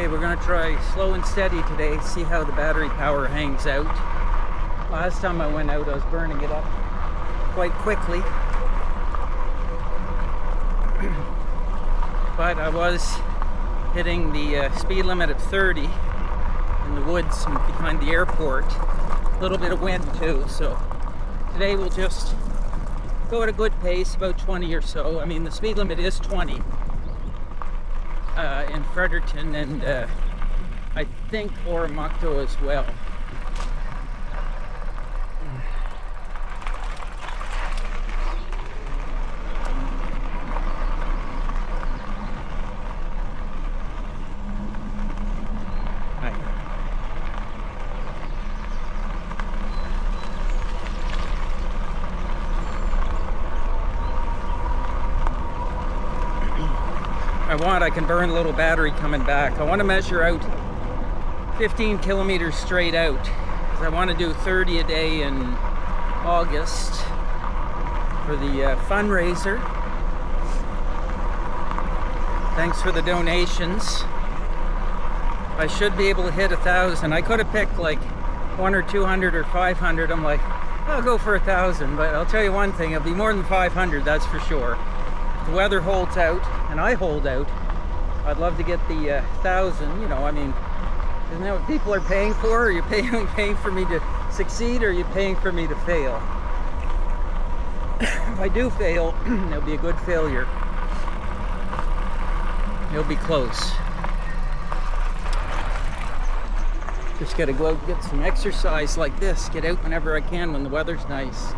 Okay, we're gonna try slow and steady today, see how the battery power hangs out. Last time I went out, I was burning it up quite quickly. But I was hitting the speed limit of 30 in the woods behind the airport. A little bit of wind too, so today we'll just go at a good pace, about 20 or so. I mean, the speed limit is 20 in Fredericton, and I think Oromocto as well. I can burn a little battery coming back. I want to measure out 15 kilometers straight out, because I want to do 30 a day in August for the fundraiser. Thanks for the donations. I should be able to hit 1,000. I could have picked like 100 or 200 or 500. I'm like, I'll go for 1,000, but I'll tell you one thing, it'll be more than 500, that's for sure. If the weather holds out and I hold out, I'd love to get the 1,000. You know, I mean, isn't that what people are paying for? Are you paying for me to succeed, or are you paying for me to fail? If I do fail, it'll be a good failure. It'll be close. Just gotta go out and get some exercise like this. Get out whenever I can when the weather's nice.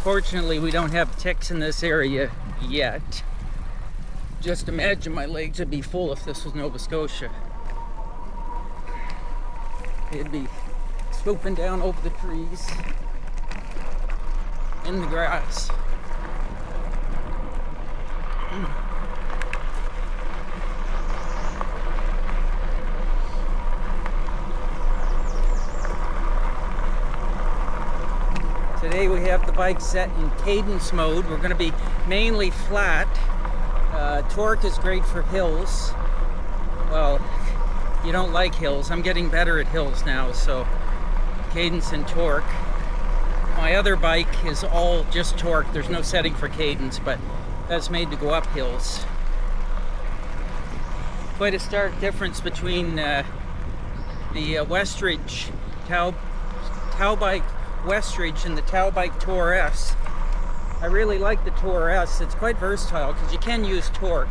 Fortunately, we don't have ticks in this area yet. Just imagine my legs would be full if this was Nova Scotia. It'd be swooping down over the trees, in the grass. Today we have the bike set in cadence mode. We're going to be mainly flat. Torque is great for hills. Well, you don't like hills. I'm getting better at hills now, so cadence and torque. My other bike is all just torque. There's no setting for cadence, but that's made to go up hills. Quite a stark difference between the Westridge Tau bike Westridge and the Tau bike Tour S. I really like the Tour S. It's quite versatile because you can use torque.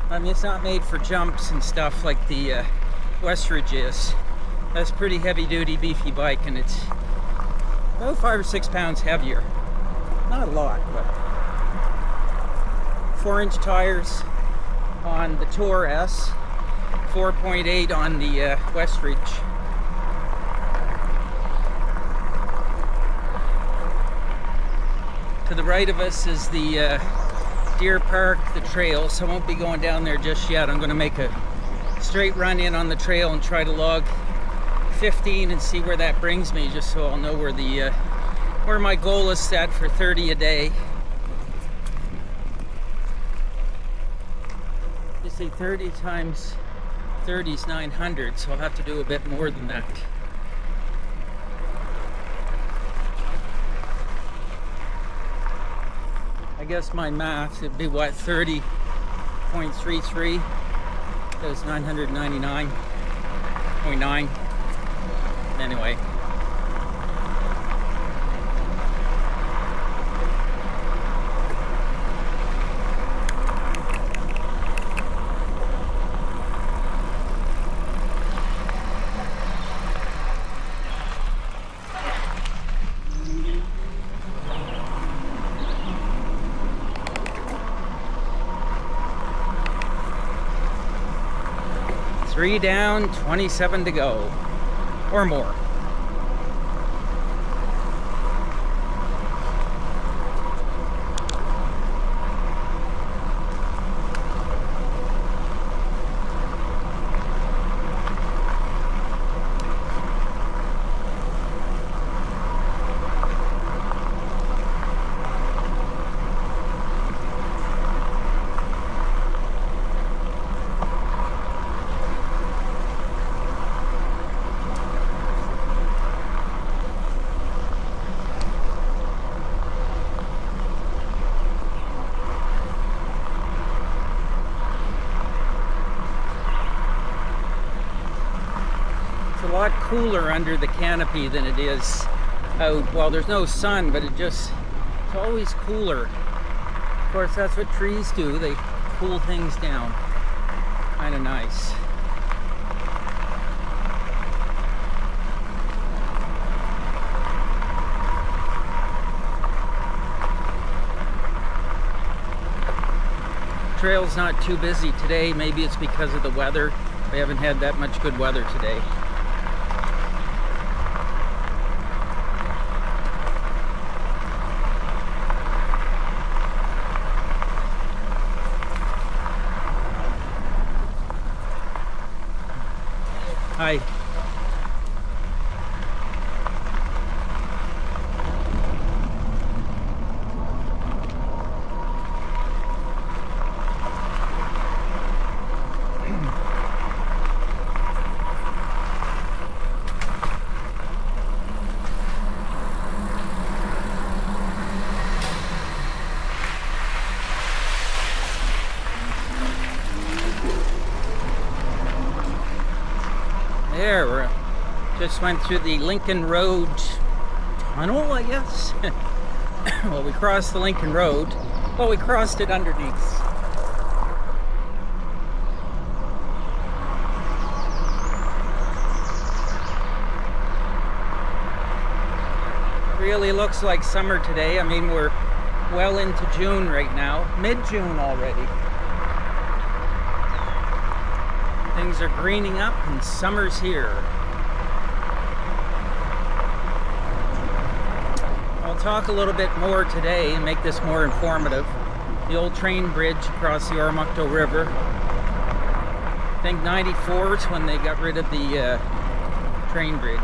I mean, it's not made for jumps and stuff like the Westridge is. That's a pretty heavy duty, beefy bike, and it's about 5 or 6 pounds heavier. Not a lot, but 4-inch tires, on the Tour S, 4.8 on the West Ridge. To the right of us is the Deer Park, the trail, so I won't be going down there just yet. I'm going to make a straight run in on the trail and try to log 15 and see where that brings me, just so I'll know where my goal is set for 30 a day. You see 30 times 30 is 900, so I'll have to do a bit more than that. I guess my math would be what, 30.33, that's 999.9. Anyway. Three down, 27 to go, or more. A lot cooler under the canopy than it is out. Well, there's no sun, but it's always cooler. Of course, that's what trees do. They cool things down. Kind of nice. Trail's not too busy today. Maybe it's because of the weather. We haven't had that much good weather today. Hi. There, we just went through the Lincoln Road tunnel, I guess. Well, we crossed the Lincoln Road. Well, we crossed it underneath. Really looks like summer today. I mean, we're well into June right now, mid-June already. Things are greening up and summer's here. I'll talk a little bit more today and make this more informative. The old train bridge across the Oromocto River. I think 94 is when they got rid of the train bridge.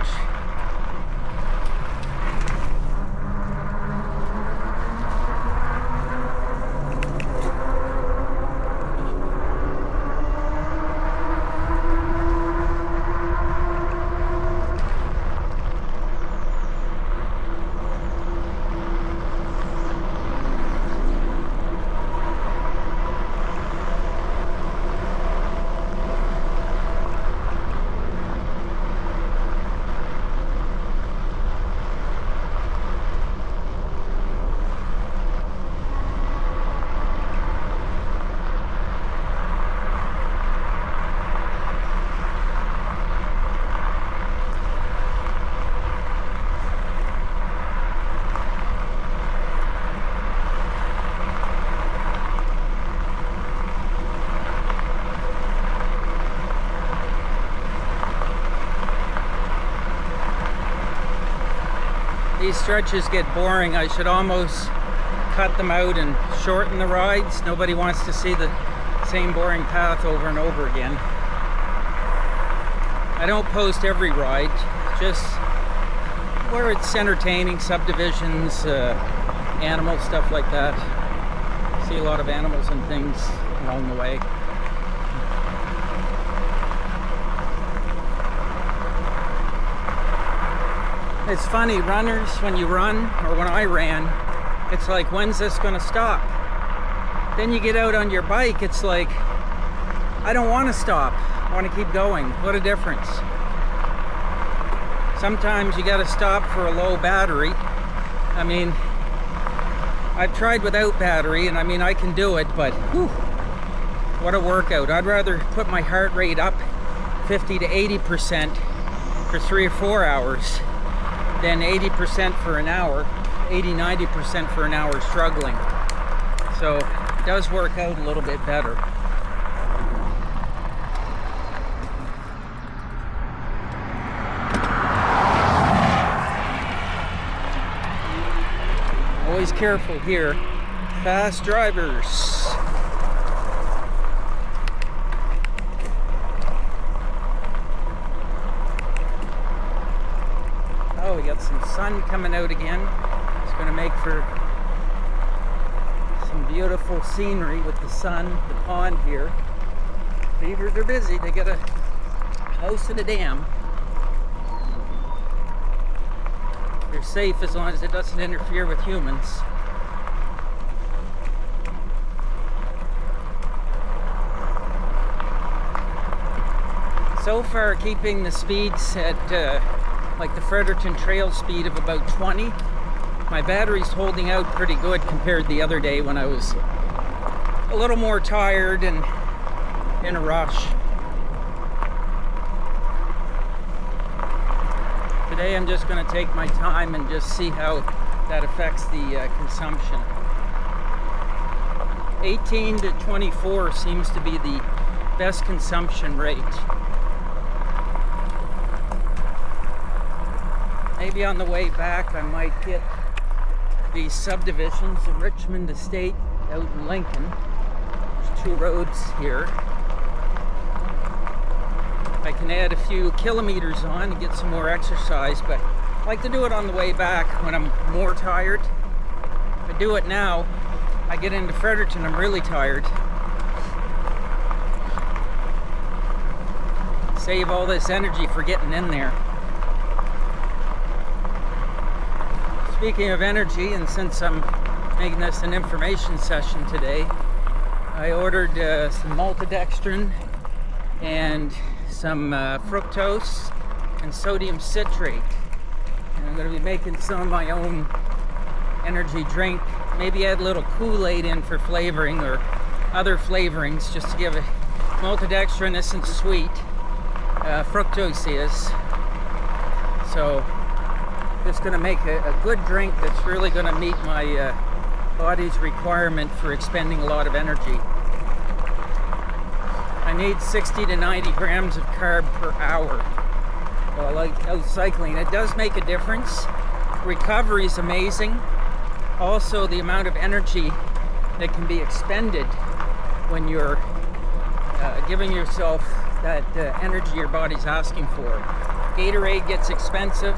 these stretches get boring, I should almost cut them out and shorten the rides. Nobody wants to see the same boring path over and over again. I don't post every ride, just where it's entertaining, subdivisions, animals, stuff like that. See a lot of animals and things along the way. It's funny, runners, when you run, or when I ran, it's like, when's this gonna stop? Then you get out on your bike, it's like, I don't want to stop. I want to keep going. What a difference. Sometimes you got to stop for a low battery. I mean, I've tried without battery, and I mean, I can do it, but whew, what a workout. I'd rather put my heart rate up 50 to 80% for 3 or 4 hours than 80% for an hour, 80-90% for an hour struggling. So it does work out a little bit better. Always careful here. Fast drivers. Oh, we got some sun coming out again. It's going to make for some beautiful scenery with the sun, the pond here. Beavers are busy. They got a house and a dam. They're safe as long as it doesn't interfere with humans. So far, keeping the speeds at like the Fredericton trail speed of about 20. My battery's holding out pretty good compared to the other day when I was a little more tired and in a rush. Today I'm just going to take my time and just see how that affects the consumption. 18 to 24 seems to be the best consumption rate. Maybe on the way back I might hit these subdivisions of Richmond Estate out in Lincoln. There's 2 roads here. I can add a few kilometers on and get some more exercise, but I like to do it on the way back when I'm more tired. If I do it now, I get into Fredericton, I'm really tired. Save all this energy for getting in there. Speaking of energy, and since I'm making this an information session today, I ordered some maltodextrin and some fructose and sodium citrate. And I'm going to be making some of my own energy drink. Maybe add a little Kool-Aid in for flavoring or other flavorings just to give it. Maltodextrin isn't sweet. Fructose is. So just going to make a good drink that's really going to meet my body's requirement for expending a lot of energy. I need 60 to 90 grams of carb per hour while out cycling. It does make a difference. Recovery is amazing. Also, the amount of energy that can be expended when you're giving yourself that energy your body's asking for. Gatorade gets expensive.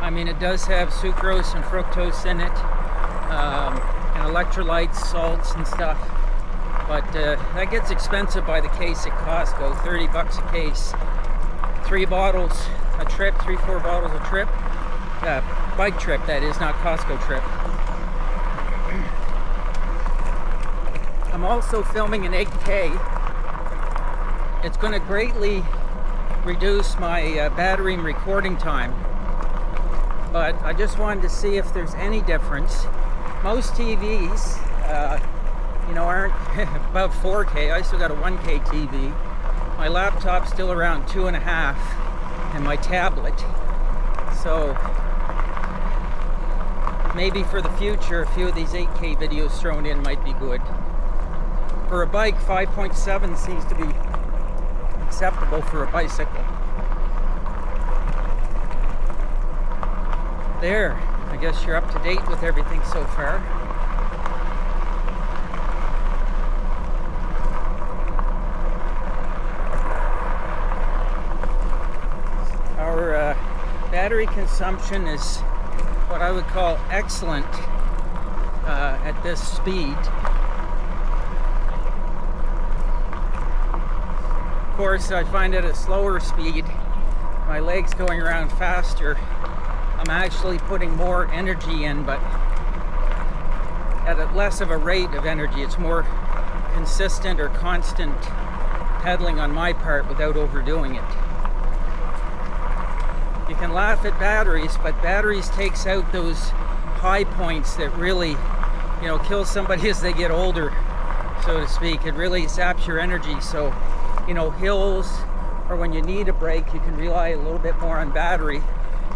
I mean, it does have sucrose and fructose in it, and electrolytes, salts and stuff. But that gets expensive by the case at Costco, $30 a case. 3 bottles a trip, 3-4 bottles a trip. Bike trip, that is, not Costco trip. I'm also filming an 8K. It's going to greatly reduce my battery and recording time. But I just wanted to see if there's any difference. Most TVs, aren't above 4K. I still got a 1K TV. My laptop's still around 2.5, and my tablet. So maybe for the future, a few of these 8K videos thrown in might be good. For a bike, 5.7 seems to be acceptable for a bicycle. There, I guess you're up to date with everything so far. Our battery consumption is what I would call excellent at this speed. Of course, I find at a slower speed, my legs going around faster, I'm actually putting more energy in, but at a less of a rate of energy. It's more consistent or constant pedaling on my part without overdoing it. You can laugh at batteries, but batteries takes out those high points that really, kill somebody as they get older, so to speak. It really saps your energy. So, hills or when you need a break, you can rely a little bit more on battery.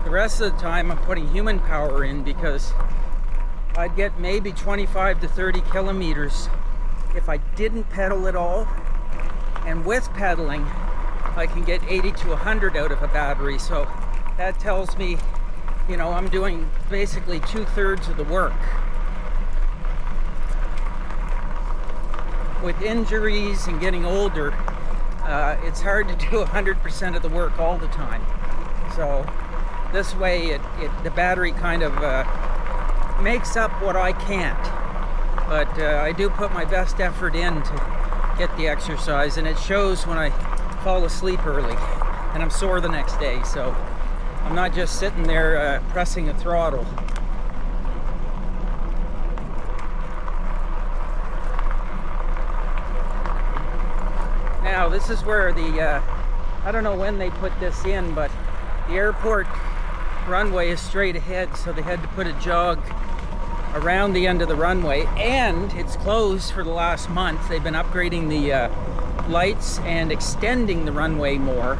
The rest of the time, I'm putting human power in because I'd get maybe 25 to 30 kilometers if I didn't pedal at all. And with pedaling, I can get 80 to 100 out of a battery. So that tells me, I'm doing basically 2/3 of the work. With injuries and getting older, it's hard to do 100% of the work all the time. So this way, the battery kind of makes up what I can't. But I do put my best effort in to get the exercise, and it shows when I fall asleep early and I'm sore the next day. So I'm not just sitting there pressing a throttle. Now this is where I don't know when they put this in, but the airport runway is straight ahead, so they had to put a jog around the end of the runway, and it's closed for the last month. They've been upgrading the lights and extending the runway more.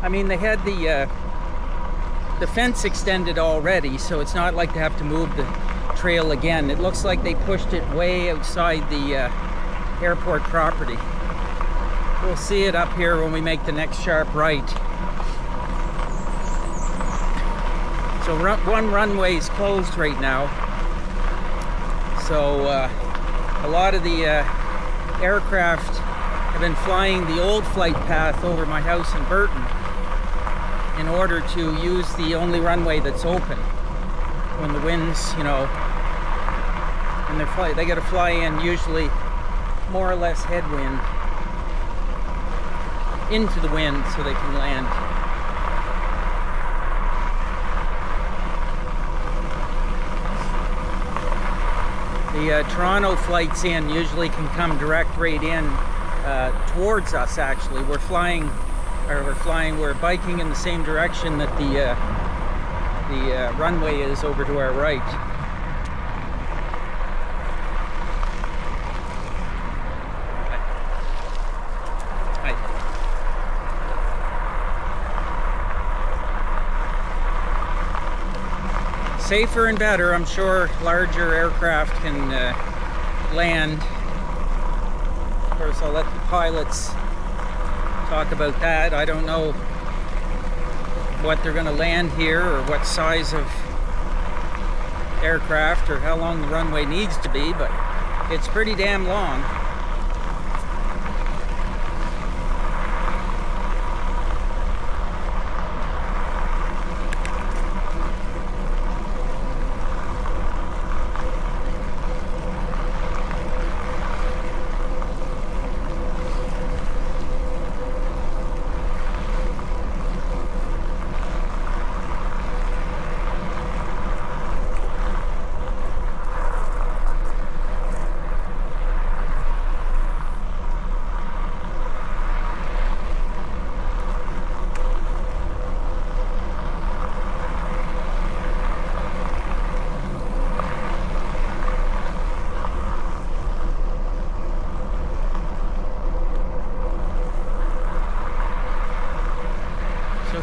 I mean, they had the fence extended already, so it's not like they have to move the trail again. It looks like they pushed it way outside the airport property. We'll see it up here when we make the next sharp right. So one runway is closed right now. So a lot of the aircraft have been flying the old flight path over my house in Burton in order to use the only runway that's open when the winds, and they got to fly in usually more or less headwind into the wind so they can land. The Toronto flights in usually can come direct right in towards us. Actually, we're biking in the same direction that the runway is over to our right. Safer and better, I'm sure larger aircraft can land. Of course, I'll let the pilots talk about that. I don't know what they're going to land here or what size of aircraft or how long the runway needs to be, but it's pretty damn long.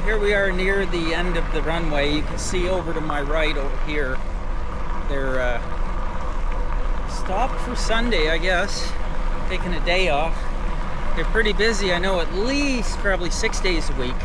Here we are near the end of the runway. You can see over to my right over here. They're stopped for Sunday, I guess. Taking a day off. They're pretty busy, I know, at least probably 6 days a week.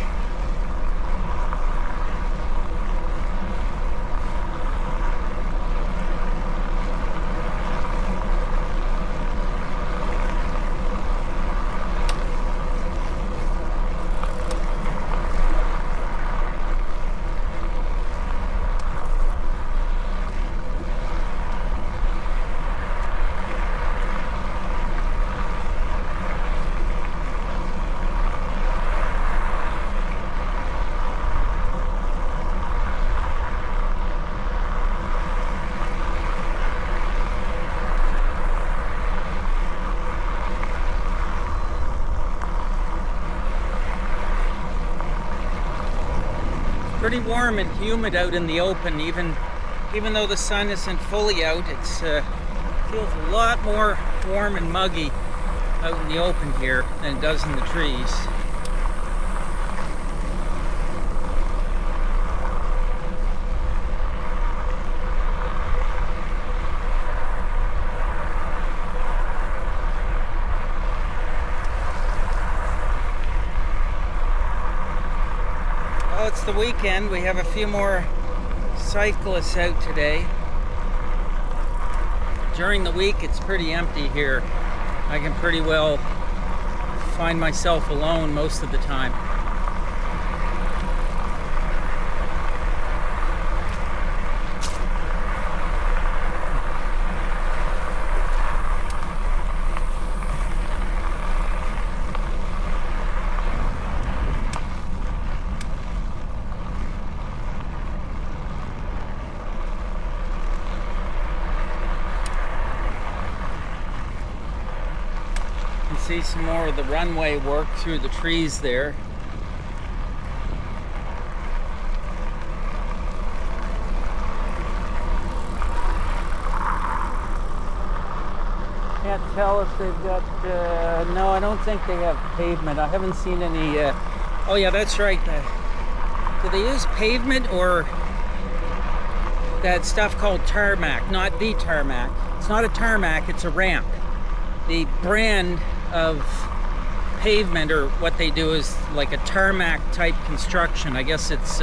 pretty warm and humid out in the open. Even though the sun isn't fully out, it feels a lot more warm and muggy out in the open here than it does in the trees. Well, it's the weekend. We have a few more cyclists out today. During the week, it's pretty empty here. I can pretty well find myself alone most of the time. See some more of the runway work through the trees there. Can't tell if they've got, no, I don't think they have pavement. I haven't seen any, oh yeah, that's right. Do they use pavement or that stuff called tarmac? Not the tarmac. It's not a tarmac, it's a ramp. The brand of pavement, or what they do, is like a tarmac type construction. I guess it's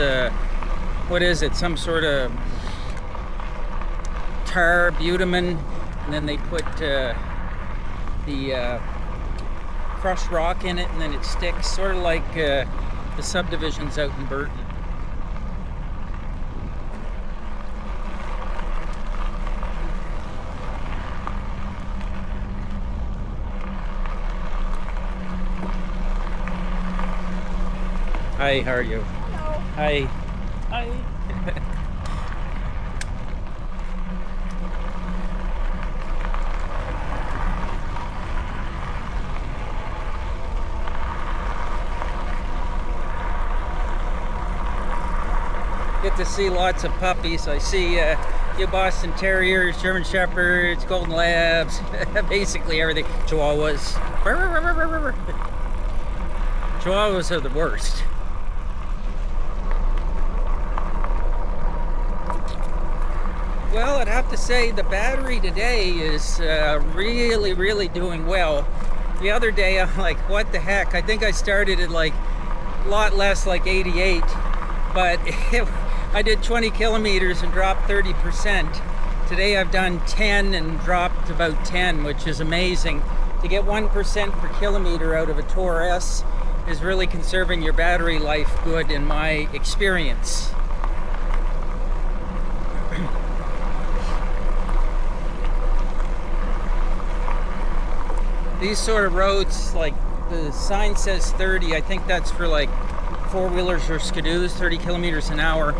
what is it, some sort of tar, bitumen, and then they put the crushed rock in it, and then it sticks, sort of like the subdivisions out in Burton. Hi, how are you? Hello. Hi. Hi. Get to see lots of puppies. I see you Boston Terriers, German Shepherds, Golden Labs, basically everything. Chihuahuas. Chihuahuas are the worst. Well, I'd have to say the battery today is really doing well. The other day I'm like, what the heck? I think I started at like a lot less, like 88, but I did 20 kilometers and dropped 30%. Today I've done 10 and dropped about 10, which is amazing. To get 1% per kilometer out of a Tour S is really conserving your battery life good in my experience. These sort of roads, like the sign says 30, I think that's for like four-wheelers or skidoos, 30 kilometers an hour.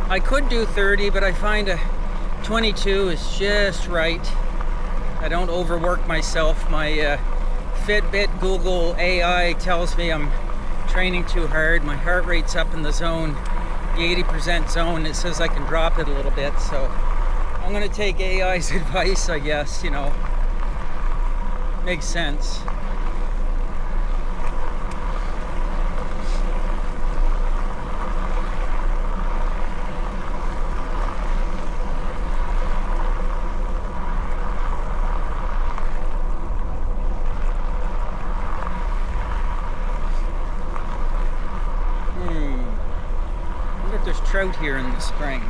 I could do 30, but I find a 22 is just right. I don't overwork myself. My Fitbit, Google AI tells me I'm training too hard. My heart rate's up in the zone, the 80% zone. It says I can drop it a little bit, so I'm gonna take AI's advice, I guess, you know. Makes sense. I wonder if there's trout here in the spring.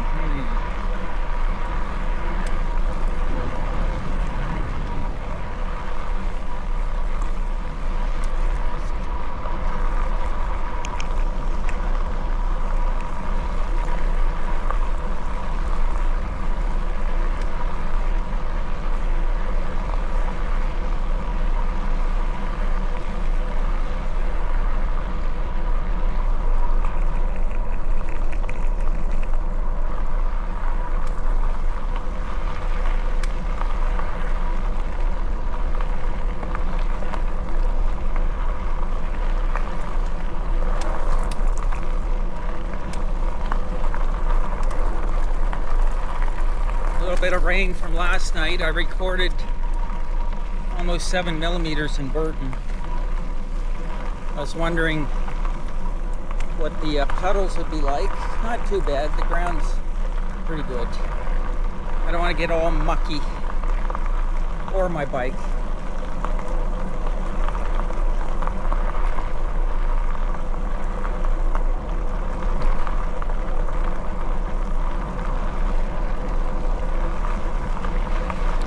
rain from last night. I recorded almost 7 millimeters in Burton. I was wondering what the puddles would be like. Not too bad. The ground's pretty good. I don't want to get all mucky, or my bike.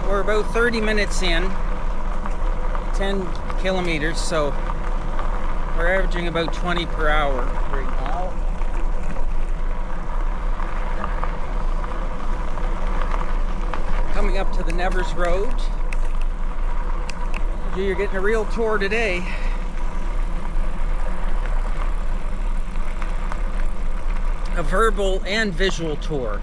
We're about 30 minutes in, 10 kilometers, so we're averaging about 20 per hour right now. Coming up to the Nevers Road. You're getting a real tour today. A verbal and visual tour.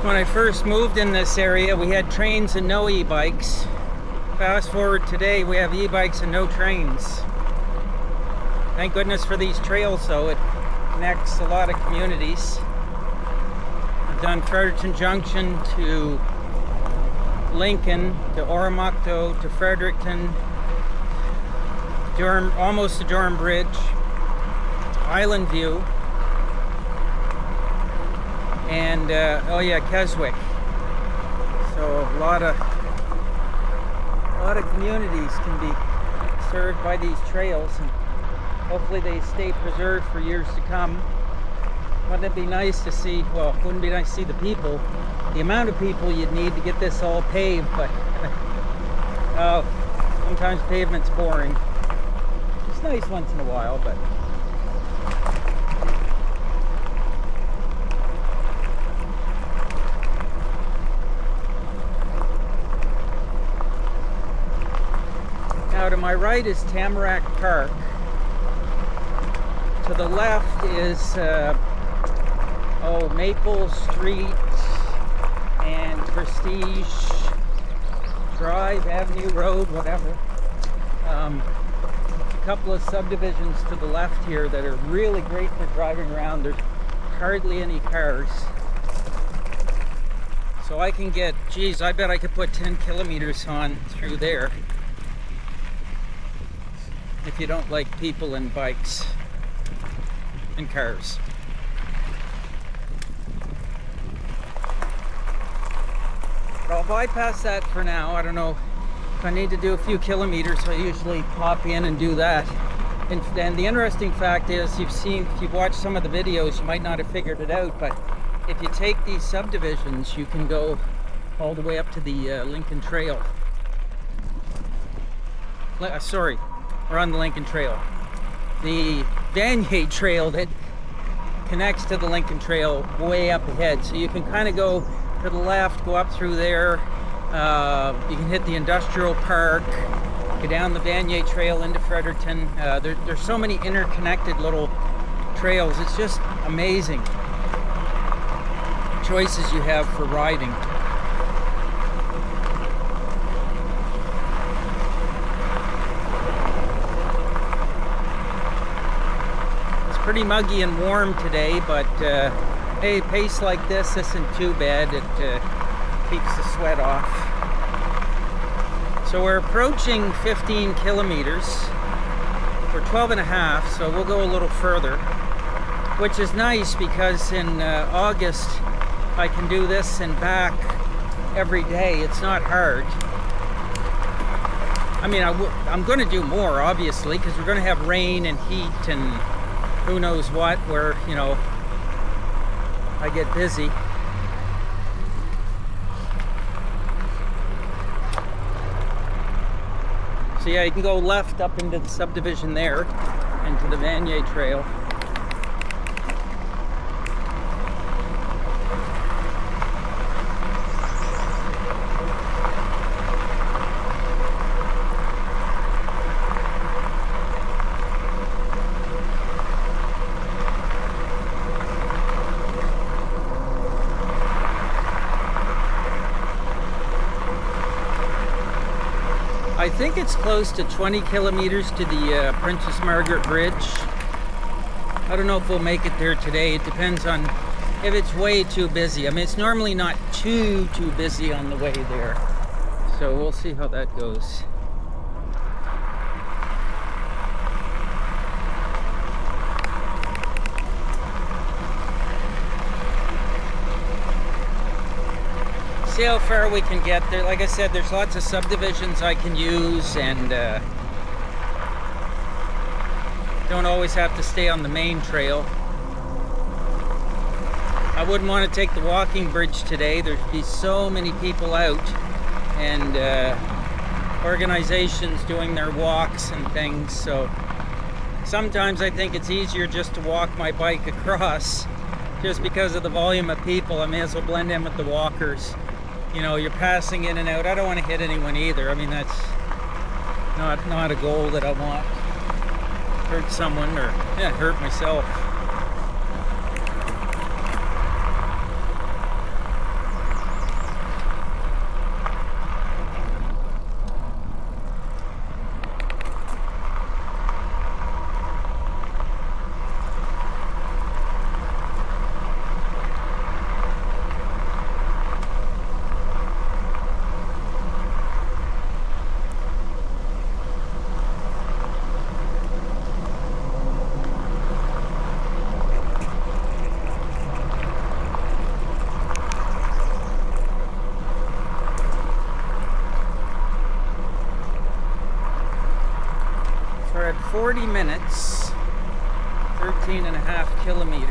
When I first moved in this area, we had trains and no e-bikes. Fast forward today, we have e-bikes and no trains. Thank goodness for these trails though, it connects a lot of communities. I've done Fredericton Junction to Lincoln, to Oromocto, to Fredericton, Durham, almost to Durham Bridge, Island View, and oh yeah, Keswick. So a lot of communities can be served by these trails, and hopefully they stay preserved for years to come. Wouldn't it be nice to see, well, wouldn't it be nice to see the people, the amount of people you'd need to get this all paved, but sometimes pavement's boring. It's nice once in a while, but now to my right is Tamarack Park. To the left is Maple Street and Prestige Drive, Avenue Road, whatever. couple of subdivisions to the left here that are really great for driving around. There's hardly any cars. So I can get, geez, I bet I could put 10 kilometers on through there. If you don't like people and bikes and cars. But I'll bypass that for now. I don't know if I need to do a few kilometers. I usually pop in and do that. And the interesting fact is, if you've watched some of the videos, you might not have figured it out, but if you take these subdivisions, you can go all the way up to the Lincoln Trail. Sorry, we're on the Lincoln Trail. The Vanier Trail that connects to the Lincoln Trail way up ahead. So you can kind of go to the left, go up through there. You can hit the industrial park, go down the Vanier Trail into Fredericton. There's so many interconnected little trails. It's just amazing. Choices you have for riding. It's pretty muggy and warm today, but hey, pace like this isn't too bad. It keeps the sweat off. So we're approaching 15 kilometers. We're 12 and a half, so we'll go a little further, which is nice because in August I can do this and back every day. It's not hard. I mean, I'm going to do more, obviously, because we're going to have rain and heat and who knows what, where, you know, I get busy. So yeah, you can go left up into the subdivision there, into the Vanier Trail. I think it's close to 20 kilometers to the Princess Margaret Bridge. I don't know if we'll make it there today. It depends on if it's way too busy. I mean, it's normally not too busy on the way there. So we'll see how that goes. See how far we can get there. Like I said, there's lots of subdivisions I can use, and don't always have to stay on the main trail. I wouldn't want to take the walking bridge today. There'd be so many people out, and organizations doing their walks and things. So sometimes I think it's easier just to walk my bike across, just because of the volume of people. I may as well blend in with the walkers. You know, you're passing in and out. I don't want to hit anyone either. I mean, that's not a goal that I want. Hurt someone or hurt myself. We're at 40 minutes, 13 and a half kilometers.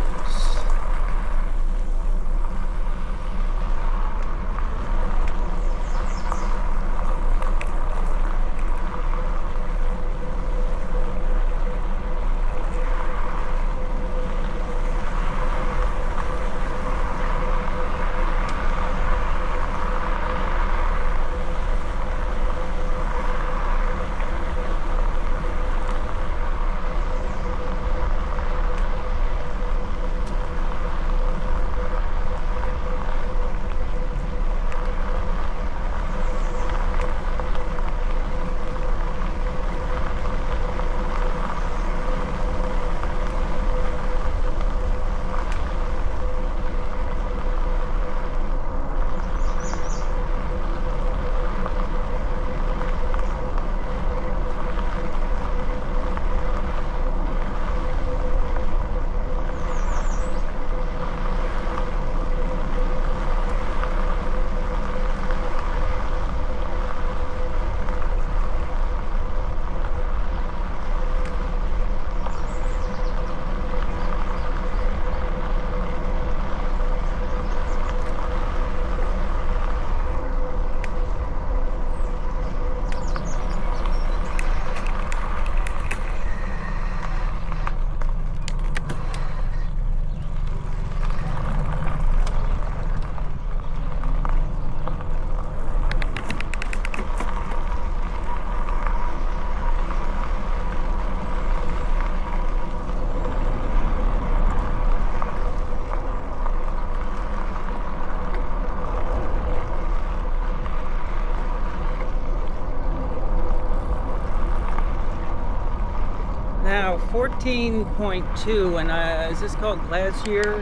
15.2, and is this called Glacier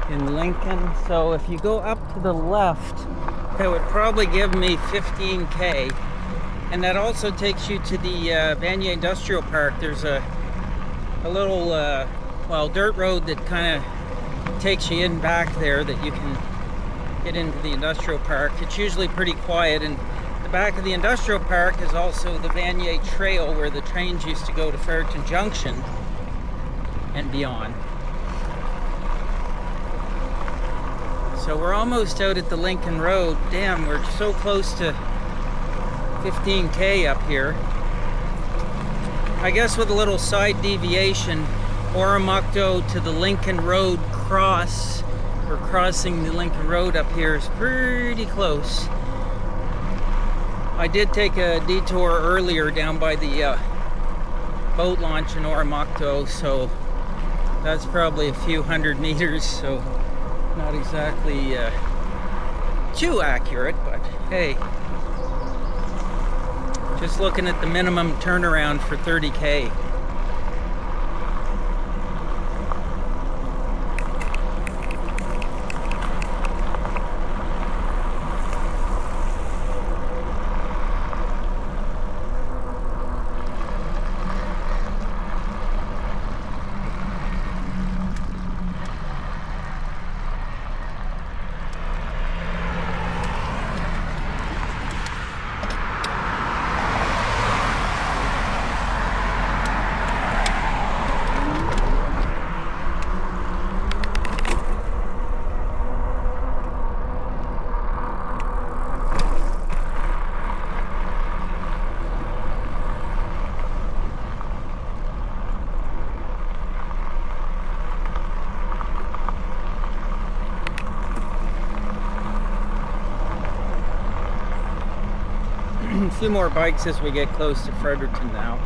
in Lincoln? So if you go up to the left, that would probably give me 15K. And that also takes you to the Vanier Industrial Park. There's a little, well, dirt road that kind of takes you in back there that you can get into the industrial park. It's usually pretty quiet, and the back of the industrial park is also the Vanier Trail where the trains used to go to Fredericton Junction and beyond. So we're almost out at the Lincoln Road. Damn, we're so close to 15K up here. I guess with a little side deviation, Oromocto to the Lincoln Road cross, or crossing the Lincoln Road up here, is pretty close. I did take a detour earlier down by the boat launch in Oromocto, so that's probably a few hundred meters, so not exactly too accurate, but hey, just looking at the minimum turnaround for 30K. A few more bikes as we get close to Fredericton now.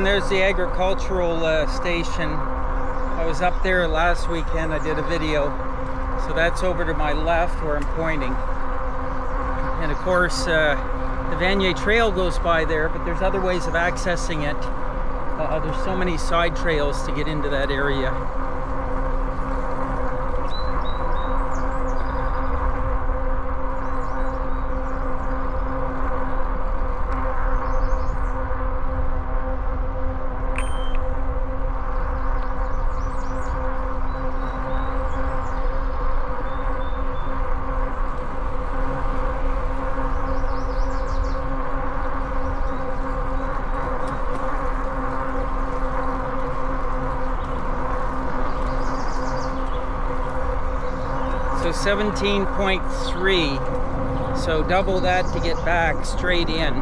and there's the agricultural station. I was up there last weekend. I did a video. So that's over to my left where I'm pointing. And of course, the Vanier Trail goes by there, but there's other ways of accessing it. There's so many side trails to get into that area. So 17.3, so double that to get back straight in.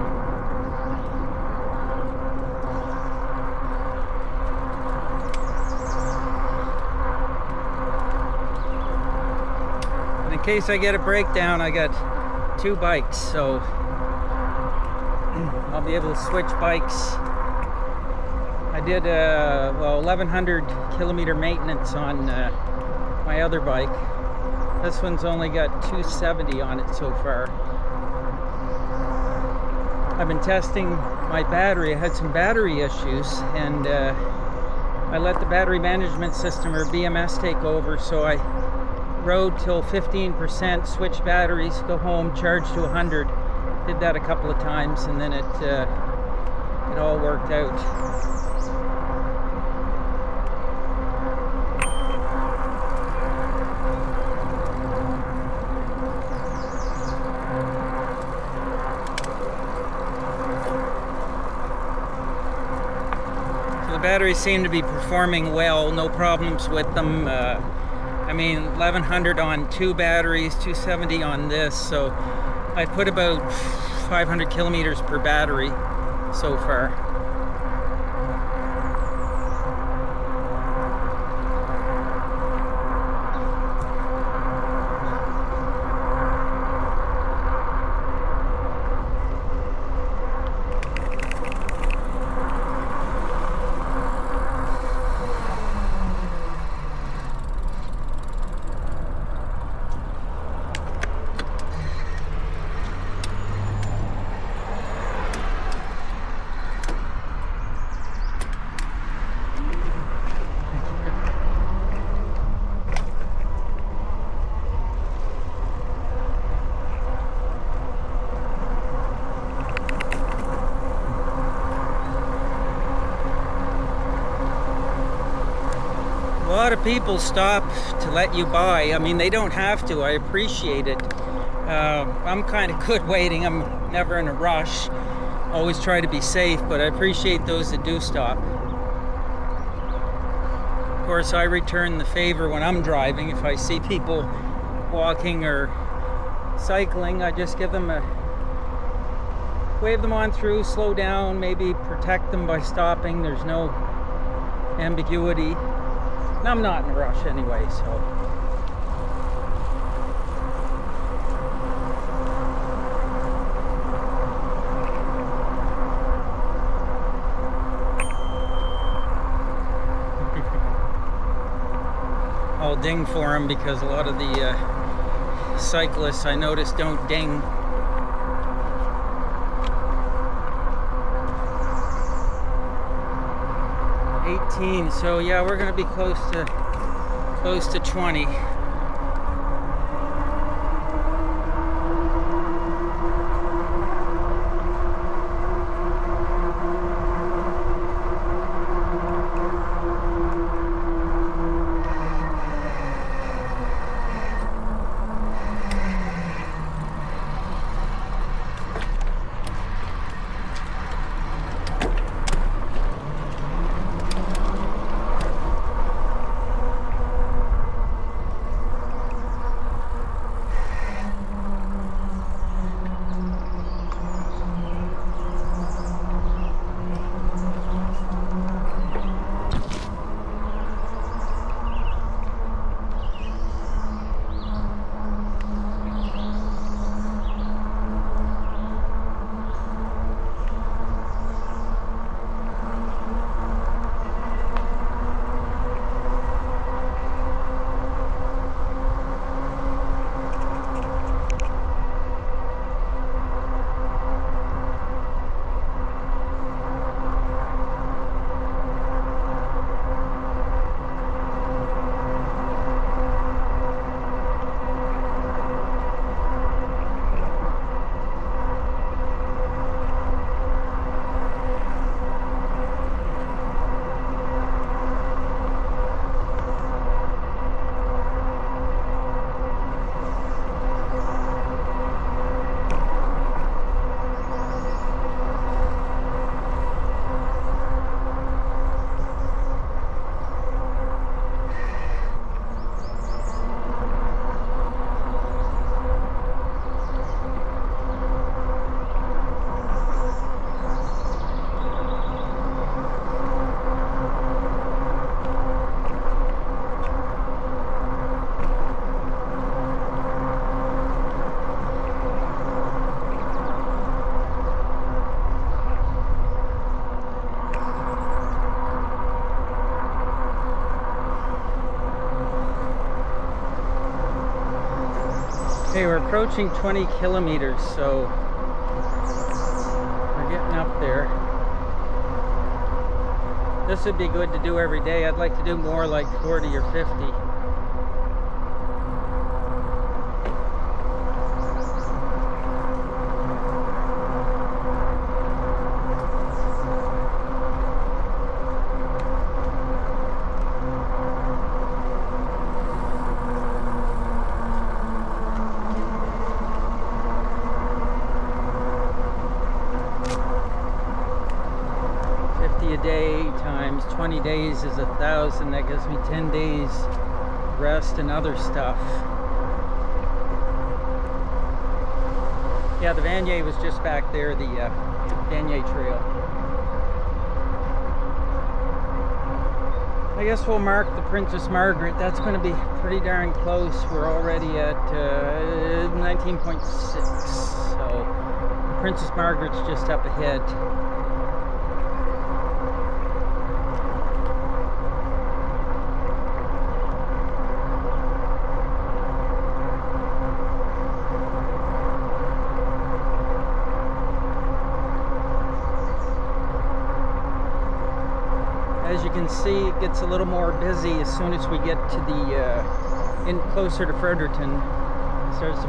And in case I get a breakdown, I got 2 bikes, so I'll be able to switch bikes. I did 1100 kilometer maintenance on my other bike. This one's only got 270 on it so far. I've been testing my battery. I had some battery issues, and I let the battery management system, or BMS, take over. So I rode till 15%, switched batteries, go home, charge to 100. Did that a couple of times, and then it all worked out. The batteries seem to be performing well, no problems with them. I mean, 1100 on 2 batteries, 270 on this, so I put about 500 kilometers per battery so far. A lot of people stop to let you by. I mean, they don't have to. I appreciate it. I'm kind of good waiting. I'm never in a rush. Always try to be safe, but I appreciate those that do stop. Of course, I return the favor when I'm driving. If I see people walking or cycling, I just give them wave them on through, slow down, maybe protect them by stopping. There's no ambiguity. And I'm not in a rush anyway, so. I'll ding for him because a lot of the cyclists I noticed don't ding. So yeah, we're going to be close to 20. Okay, we're approaching 20 kilometers, so we're getting up there. This would be good to do every day. I'd like to do more like 40 or 50. A day times 20 days is 1,000. That gives me 10 days rest and other stuff. Yeah, the Vanier was just back there, the Vanier Trail. I guess we'll mark the Princess Margaret. That's going to be pretty darn close. We're already at 19.6, so Princess Margaret's just up ahead. As you can see, it gets a little more busy as soon as we get to the closer to Fredericton. It starts to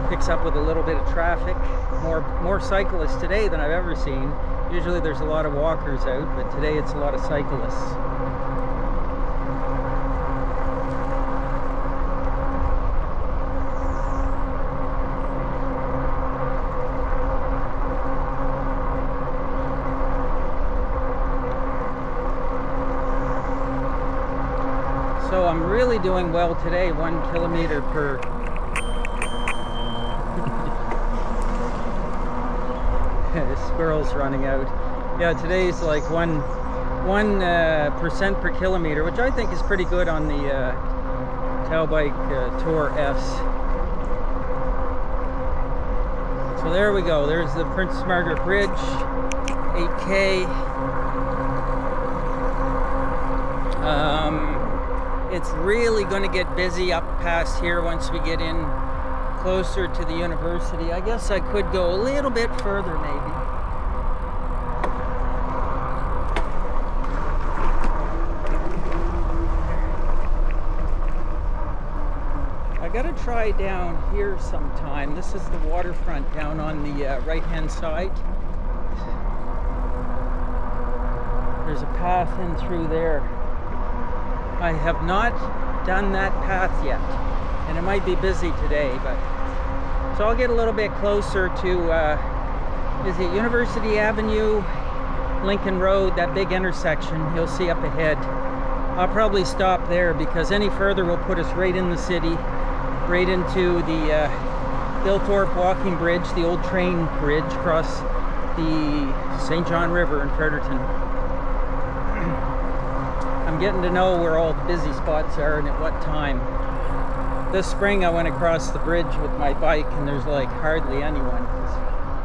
picks up with a little bit of traffic. More cyclists today than I've ever seen. Usually there's a lot of walkers out, but today it's a lot of cyclists. So I'm really doing well today, 1 kilometer per. Squirrels running out. Yeah, today's like 1% per kilometer, which I think is pretty good on the Tail Bike Tour S. So there we go. There's the Princess Margaret Bridge, 8K. It's really going to get busy up past here once we get in closer to the university. I guess I could go a little bit further maybe. I gotta try down here sometime. This is the waterfront down on the right hand side. There's a path in through there. I have not done that path yet, and it might be busy today, but so I'll get a little bit closer to is it University Avenue, Lincoln Road, that big intersection you'll see up ahead. I'll probably stop there because any further will put us right in the city, right into the Bilthorpe walking bridge, the old train bridge across the St. John River in Fredericton. I'm getting to know where all the busy spots are and at what time. This spring I went across the bridge with my bike and there's like hardly anyone.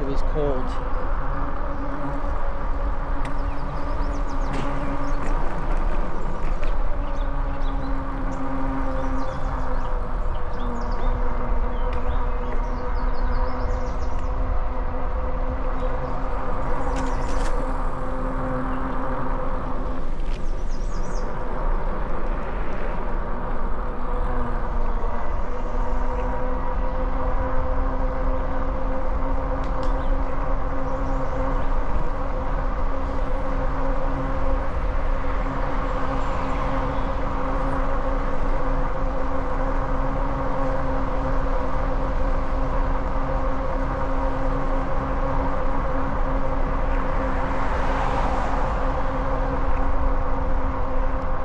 It was cold.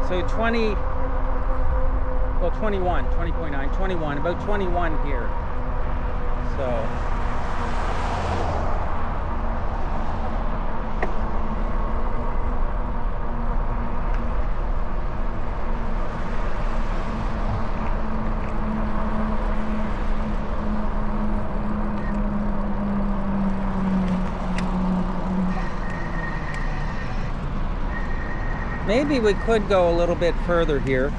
So 20, well 21, 20.9, 21, about 21 here. So maybe we could go a little bit further here.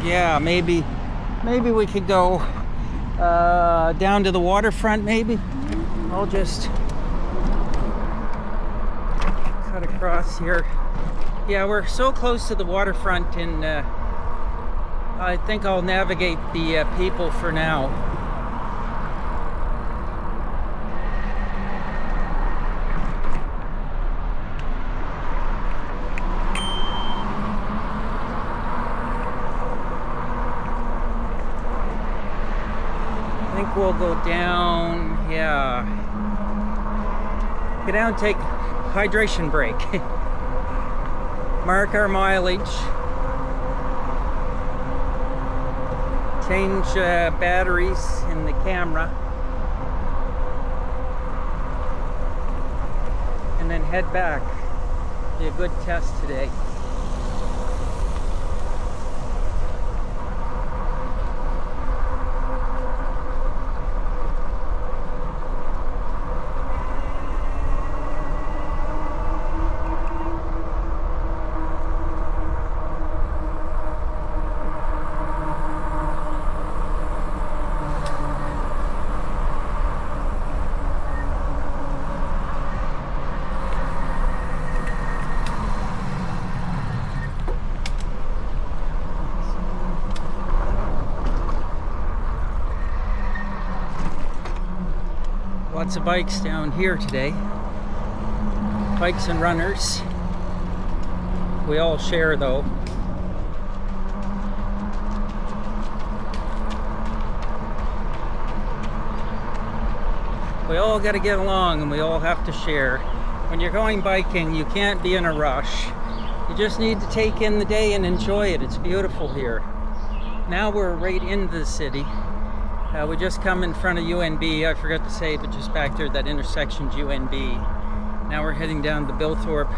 Yeah, maybe we could go down to the waterfront. Maybe I'll just cut across here. Yeah, we're so close to the waterfront, and I think I'll navigate the people for now. I think we'll go down, yeah. Get down, take hydration break. Mark our mileage. Change batteries in the camera. And then head back. Be a good test today. Lots of bikes down here today. Bikes and runners. We all share though. We all got to get along, and we all have to share. When you're going biking, you can't be in a rush. You just need to take in the day and enjoy it. It's beautiful here. Now we're right into the city. We just come in front of UNB. I forgot to say, but just back there, that intersection's UNB. Now we're heading down the Billthorpe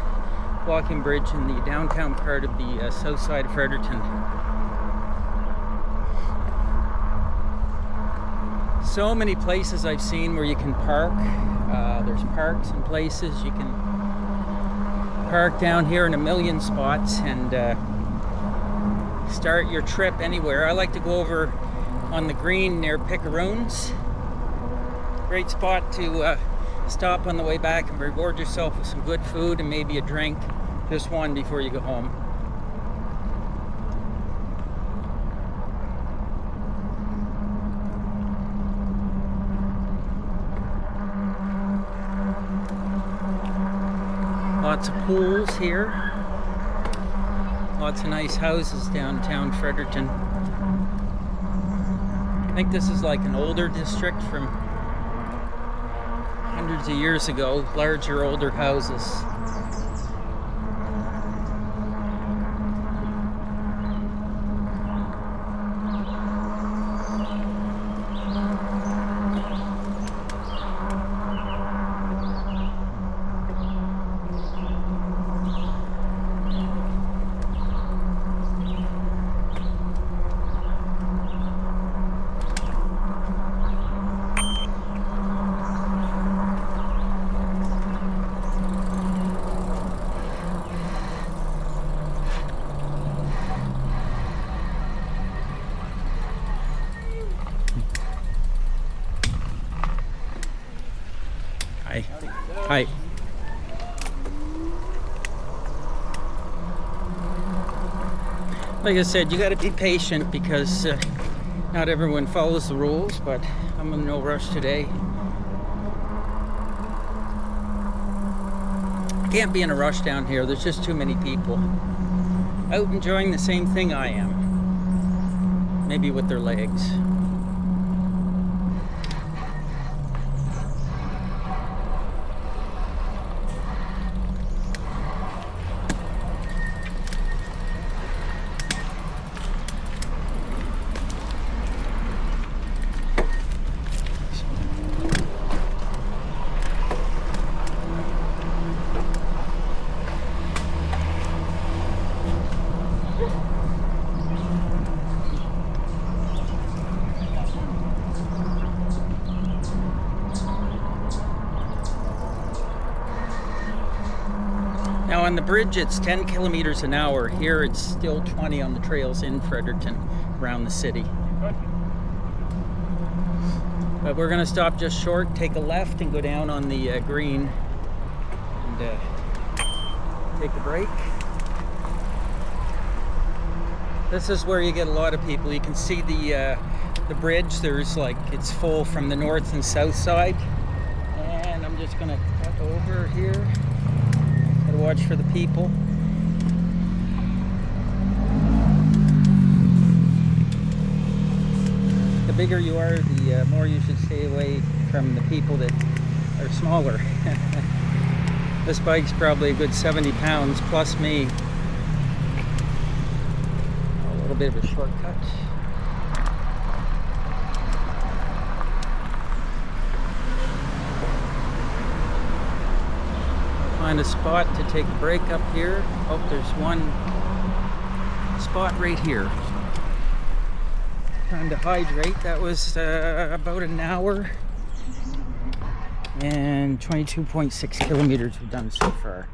walking bridge in the downtown part of the south side of Fredericton. So many places I've seen where you can park. There's parks and places you can park down here in a million spots and start your trip anywhere. I like to go over on the green near Picaroons. Great spot to stop on the way back and reward yourself with some good food and maybe a drink. Just one before you go home. Lots of pools here. Lots of nice houses downtown Fredericton. I think this is like an older district from hundreds of years ago. Larger, older houses. Hi. Like I said, you got to be patient because not everyone follows the rules, but I'm in no rush today. Can't be in a rush down here. There's just too many people out enjoying the same thing I am. Maybe with their legs. Now on the bridge it's 10 kilometers an hour. Here it's still 20 on the trails in Fredericton. around the city. But we're gonna stop just short, take a left, and go down on the green and take a break. This is where you get a lot of people. You can see the bridge. There's like, it's full from the north and south side. And I'm just gonna cut over here. Gotta watch for the people. The bigger you are, the more you should stay away from the people that are smaller. This bike's probably a good 70 pounds plus me. A little bit of a shortcut. Find a spot to take a break up here. Oh, there's one spot right here. Time to hydrate. That was about an hour and 22.6 kilometers we've done so far.